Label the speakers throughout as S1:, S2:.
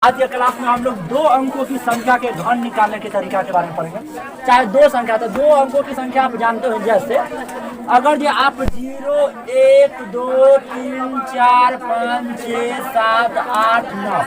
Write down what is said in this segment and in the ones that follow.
S1: आज के क्लास में हम लोग दो अंकों की संख्या के घन निकालने के तरीका के बारे में पढ़ेंगे। चाहे दो संख्या, तो दो अंकों की संख्या आप जानते हो, जैसे अगर जो आप 0 1 2 3 4 5 6 7 8 9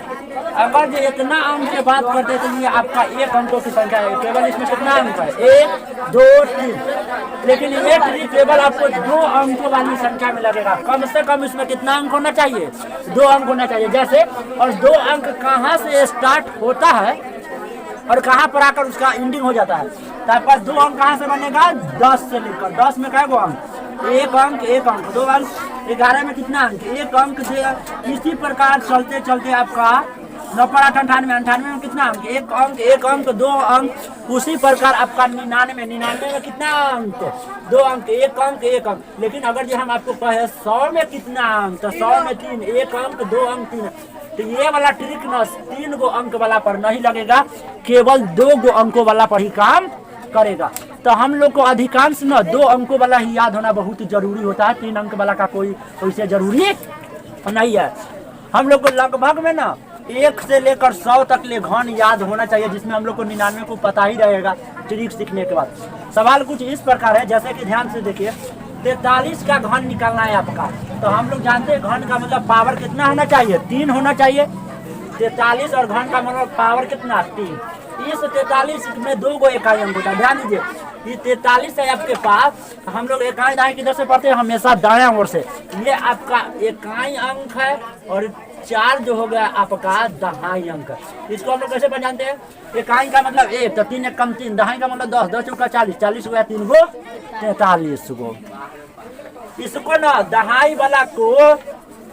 S1: अगर जो इतना अंक की बात करते हैं तो ये आपका एक अंकों की संख्या है। केवल इसमें कितना अंक है? 1 2 3। लेकिन ये ट्रिक केवल आपको दो अंकों वाली संख्या में लगेगा। कम से कम इसमें कितना अंक होना चाहिए? 2 अंक होना चाहिए। जैसे और 2 अंक कहाँ से स्टार्ट होता है और कहाँ पर आकर उसका एंडिंग हो जाता है। तो आपका 2 अंक कहाँ से बनेगा? 10 से लेकर 10 में क्या अंक? एक अंक 2 अंक 11 में कितना अंक? एक अंक से इसी प्रकार चलते चलते आपका 9 पर 8 98 में कितना अंक? एक अंक 2 अंक। उसी प्रकार आपका 99 में कितना अंक? 2 अंक एक अंक। लेकिन अगर जो हम आपको कहे 100 में कितना अंक, तो 100 में 3 एक अंक 2 अंक 3। तो ये वाला ट्रिक न 3 गो अंक वाला पर नहीं लगेगा, केवल 2 गो अंकों वाला पर ही काम करेगा। तो हम लोग को अधिकांश न 2 अंकों वाला ही याद होना बहुत जरूरी होता है। 3 अंक वाला का कोई वैसे जरूरी नहीं है। हम लोग को लगभग में ना 1 से लेकर 100 तक ले घन याद होना चाहिए, जिसमें हम लोग को 99 को पता ही रहेगा ट्रिक सीखने के बाद। सवाल कुछ इस प्रकार है, जैसे कि ध्यान से देखिए, 43 का घन निकालना है आपका। तो हम लोग जानते हैं घन का मतलब पावर कितना होना चाहिए? 3 होना चाहिए। 43 और घन का मतलब पावर कितना? 3। इस 43 में 2 गो इकाई अंक होता है। ध्यान दीजिए, ये 43 है आपके पास। हम लोग इकाई दाएं किधर से पढ़ते हैं? हमेशा दाएं ओर से। ये आपका इकाई अंक है और 4 जो हो गया आपका दहाई अंक। इसको हम लोग कैसे पहचानते हैं? इकाई का मतलब 1, तो 3 1 कम 3, दहाई का मतलब 10, 10 चौका 40, 40 हो गया 3 गो 43 गो। इसको ना दहाई वाला को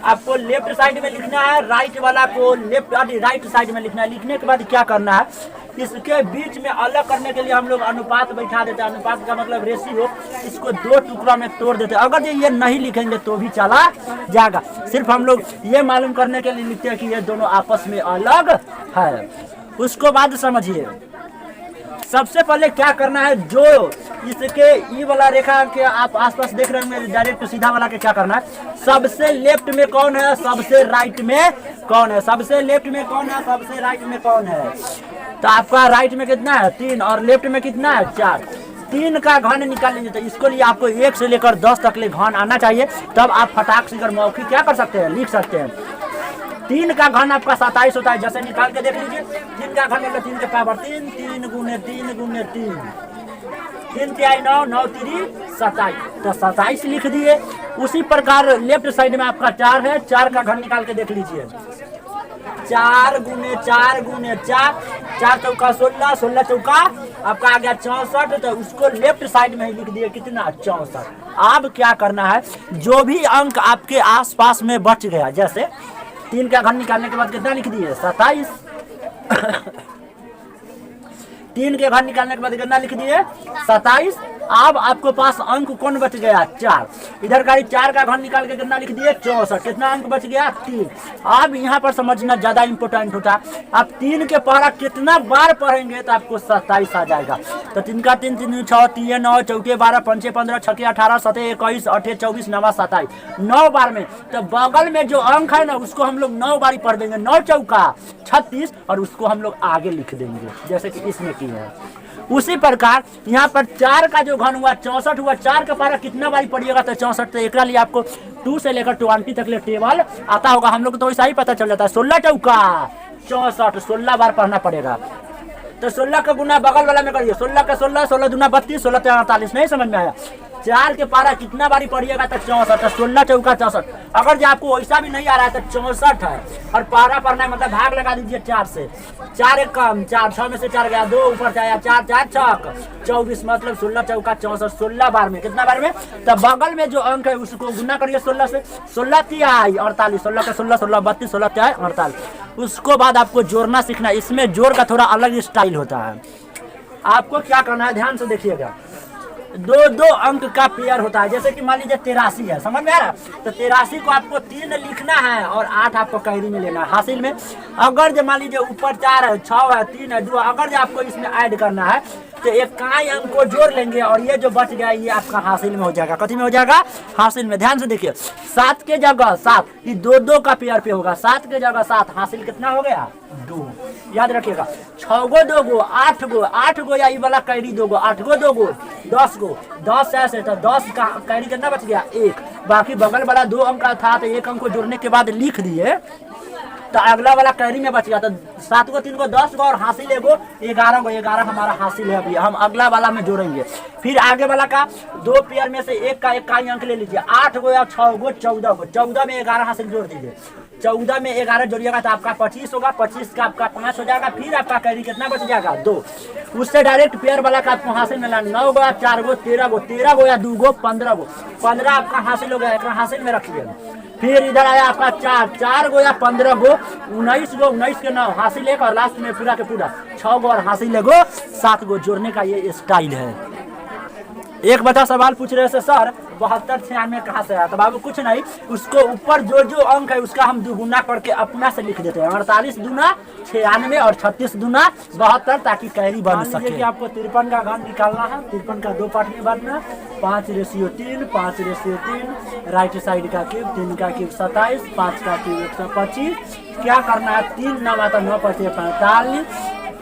S1: आपको लेफ्ट साइड में लिखना है, राइट वाला को राइट साइड में लिखना है। लिखने के बाद क्या करना है? इसके बीच में अलग करने के लिए हम लोग अनुपात बैठा देते हैं। अनुपात का मतलब रेशियो। इसको 2 टुकड़ा में तोड़ देते हैं। अगर ये नहीं लिखेंगे तो भी चला जाएगा। सिर्फ हम लोग ये मालूम करने के लिए लिखते हैं कि ये दोनों आपस में अलग है। उसको बाद समझिए, सबसे पहले क्या करना है, जो इसके ई वाला रेखा के आप आसपास देख रहे हैं डायरेक्ट सीधा वाला के क्या करना है? सबसे लेफ्ट में कौन है, सबसे राइट में कौन है? सबसे लेफ्ट में कौन है, सबसे राइट में कौन है? तो आपका राइट में कितना है? 3 और लेफ्ट में कितना है? 4। 3 का घन निकाल लीजिए। तो इसको लिए आपको 1 से लेकर 10 तक ले घन आना चाहिए, तब आप फटाक से मौखिक क्या कर सकते हैं? लिख सकते हैं। 3 का घन आपका 27 होता है। जैसे निकाल के देख लीजिए, 3 का घन मतलब 3 के पावर 3, 3 गुने 3 गुने 3, 3 3 9 9 3 27। तो 27 लिख दिए। उसी प्रकार लेफ्ट साइड में आपका 4 है। 4 का घन निकाल के देख लीजिए, 4 गुने 4 गुने 4, 4 चौका 16, 16 चौका आपका आ गया 64। तो उसको लेफ्ट साइड में ही लिख दिए, कितना? 64। अब क्या करना है, जो भी अंक आपके आसपास में बच गया, जैसे 3 का घन निकालने के बाद कितना लिख दिए? 27। 3 के घन निकालने के बाद कितना लिख दिए? 27। अब आपके पास अंक कौन बच गया? 4। इधर का 4 का घन निकाल के कितना लिख दिए? 64। कितना अंक बच गया? 3। अब यहाँ पर समझना ज्यादा इंपॉर्टेंट होता है। आप 3 के पहला कितना बार पढ़ेंगे तो आपको 27 आ जाएगा। तो 3 का 3 3 6 3 9 4 12 5 15 6 18 17 21 28 24 9 27, 9 बार में। तो बगल में जो अंक है ना, उसको हम लोग 9 बारी पढ़ देंगे। 9 चौका 36 और उसको हम लोग आगे लिख देंगे, जैसे कि इसमें की है। उसी प्रकार यहाँ पर 4 का जो घन हुआ 64 हुआ। 4 का पारा कितना बारी पढ़िएगा? तो 64। तो एक लिए आपको 2 से लेकर 20 तक ले टेबल आता होगा। हम लोग तो वैसा ही पता चल जाता है। 16 चौका 64, 16 बार पढ़ना पड़ेगा। तो 16 का गुना बगल वाला में करिए, 16 का 16, 16 दूना 32, 16 3 48। नहीं समझ में आया? 4 के पारा कितना बारी पढ़िएगा? तो 64। 16 चौका 64। अगर जो आपको वैसा भी नहीं आ रहा है तो 64 है और पारा पढ़ना है, मतलब भाग लगा दीजिए 4 से। 4 एक कम 4, 6 में से 4 गया, 2 ऊपर से आया, 4 4 6 24, मतलब 16 चौका 64। 16 बार में कितना बार में? तो बगल में जो अंक है उसको गुना करिए 16 से। 16 3 48, 16 का 16, 16 32, 16 3 48। उसको बाद आपको जोड़ना सीखना। इसमें जोड़ का थोड़ा अलग स्टाइल होता है। आपको क्या करना है, ध्यान से देखिएगा। 2 अंक का पेयर होता है। जैसे कि मान लीजिए 83 है, समझ में आ रहा? तो 83 को आपको 3 लिखना है और 8 आपको कैरी में लेना है हासिल में। अगर जो मान लीजिए ऊपर 4 है, 6 है, 3 है, 2, अगर जो आपको इसमें ऐड करना है तो इक्काई अंक को जोड़ लेंगे और ये जो बच गया ये आपका हासिल में हो जाएगा। कथी में हो जाएगा? हासिल में। ध्यान से देखिए, 7 के जगह 7, ये 2 का पेयर पे होगा। 7 के जगह 7, हासिल कितना हो गया? 2। याद रखिएगा, 6 गो 2 गो 8 गो 8 गो, या ये वाला कैरी 2 गो 8 गो 2 गो 10 गो 10 ऐसे, तो 10 का कैरी कितना बच गया? 1। बाकी बगल वाला 2 अंक का था तो 1 अंक को जोड़ने के बाद लिख दिए, तो अगला वाला कैरी में बच गया। तो 7 गो 3 गो 10 गो और हासिल एगो 11 गो। 11 हमारा हासिल है। अभी हम अगला वाला में जोड़ेंगे। फिर आगे वाला का 2 पेयर में से एक का इक्काई अंक ले लीजिए। 8 गो या 6 गो 14 गो। 14 में 11 हासिल जोड़ दीजिए। 14 में 11 जोड़िएगा तो आपका 25 होगा। 25 का आपका 5 हो जाएगा। फिर आपका कैरी कितना बच जाएगा? 2। उससे डायरेक्ट पेयर वाला का आपको हासिल मिला 9 गो या 4 गो 13 गो 13 गो या 2 गो 15 गो 15 आपका हासिल हो गया। एक हासिल में रखिए। फिर इधर आया आपका 4 गो या 15 गो 19 गो 19 के 9 हासिल 1 और लास्ट में पूरा के पूरा 6 गो और हासिल एगो 7 गो जोड़ने का ये स्टाइल है। एक बच्चा सवाल पूछ रहे थे, सर 72 96 कहाँ से आया? तो बाबू कुछ नहीं, उसको ऊपर जो अंक है उसका हम दुगुना करके अपना से लिख देते हैं। 48 दूना 96 और 36 दूना 72, ताकि कैरी बन सके। कि आपको 53 का घन निकालना है। 53 का 2 पार्ट में बांटना, 5/3 5/3, राइट साइड का क्यूब 3 का क्यूब 27, 5 का क्यूब 125। क्या करना है? 3 9 तो 9 × 45,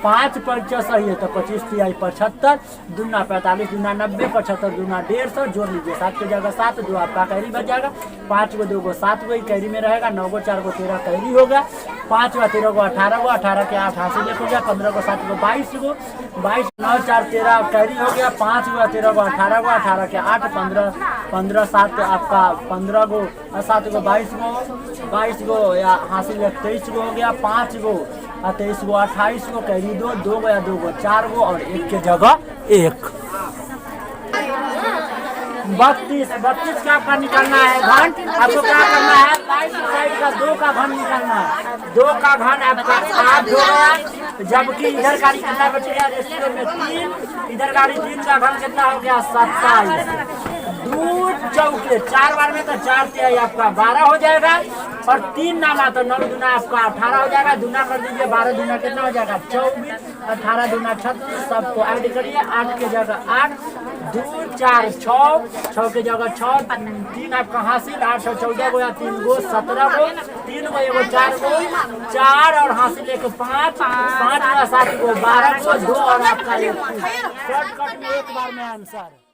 S1: 5 × सही है तो 25 × 75, दूना 45 दूना 90, 75 दूना 150, जोड़ लीजिए। 7 की जगह 7, 2 आपका कैरी बच जाएगा। 5 गो 2 गो 7 गो कैरी में रहेगा। 9 गो 4 गो 13 कैरी होगा। 5 व 13 गो 18 गो 18 के 8 हासिल हो गया। 15 गो 7 गो 22 गो 22 9 4 13 कैरी हो गया। 5 गो 13 गो 18 गो 18 के 8 15 15 7 आपका 15 गो 7 गो 22 गो या हासिल 23 गो हो गया। 5 गो 23 गो 28 गो कैरी 2 गो या 2 गो 4 गो और 1 के जगह 1। 32 का आपका निकालना है घन। आपको क्या करना है? राइट साइड का 2 का घन निकालना है। 2 का घन आपका 8 हो गया, जबकि इधर का कितना बच गया? रेशियो में 3। इधर का 3 का घन कितना हो गया? 27। 2 चौके 4 बार में तो 4 तिहाई आपका 12 हो जाएगा। और 3 नामा तो 9 दूना आपका 18 हो जाएगा। दूना कर दीजिए, 12 दूना कितना हो जाएगा? 24, 18 दूना 36। सबको ऐड करिए। 8 के जगह 8, 2 4 6 6 के जगह 6, 3 आपका हासिल 8 और 14 गो या 3 गो 17 गो 3 गो एगो 4 गो 4 और हासिल 1 5 5 7 गो 12 गो 2 और आपका 1। शॉर्टकट में एक बार में आंसर।